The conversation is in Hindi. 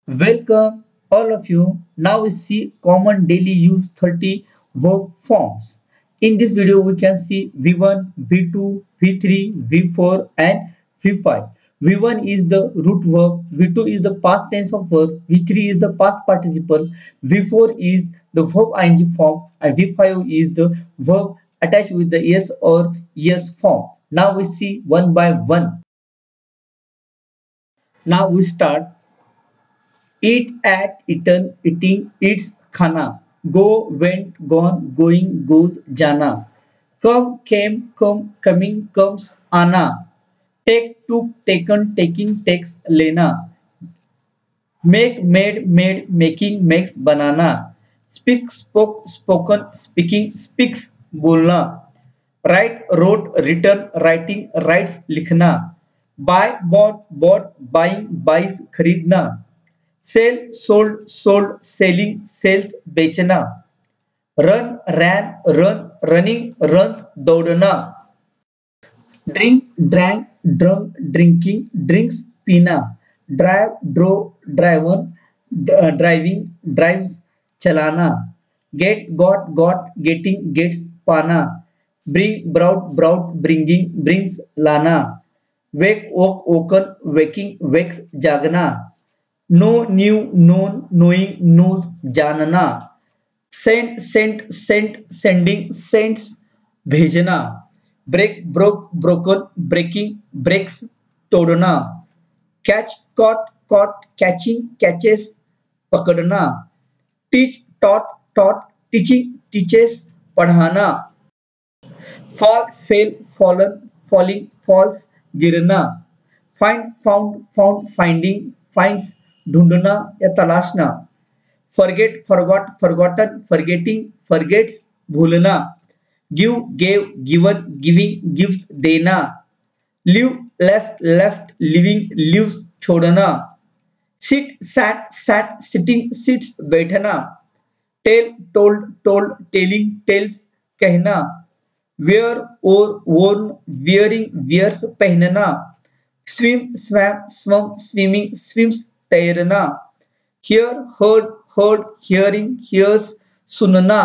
Welcome all of you. Now we see common daily use 30 verb forms. In this video we can see V1, V2, V3, V4 and V5. V1 is the root verb, V2 is the past tense of verb, V3 is the past participle, V4 is the verb ing form and V5 is the verb attached with the yes or yes form. Now we see one by one. Now we start. Eat, at, eaten, eating, eats, खाना. Go, went, gone, going, goes, जाना. Come, came, come, coming, comes, आना. Take, took, taken, taking, takes, लेना. Make, made, made, making, makes, बनाना. Speak, spoke, spoken, speaking, speaks, बोलना. Write, wrote, written, writing, writes, लिखना. Buy, bought, buying, buys, खरीदना. Sell sold sold selling sells बेचना. Run ran run running runs दौड़ना. Drink drank drunk drinking drinks पीना. Drive drove driven driving drives चलाना. गेट गॉट गेटिंग गेट्स पाना. Bring brought brought bringing brings लाना. Wake woke woken waking wakes जागना. Know knew known knowing knows जानना. Send sent sent sending sends भेजना. Break broke broken breaking breaks तोड़ना. Catch caught caught catching catches पकड़ना. Teach taught taught teaching teaches पढ़ाना. Fall fell fallen falling falls गिरना. Find found found finding finds ढूंढना या तलाशना. Forget forgot forgotten forgetting forgets भूलना. Give gave given giving gives देना. Leave left left leaving leaves छोड़ना. Sit sat sat sitting sits बैठना. Tell told told telling tells कहना. वेयर और वोर्न वियरिंग वियर्स पहनना. Swim swam swum swimming swims तैरना. Hear heard heard hearing hears सुनना.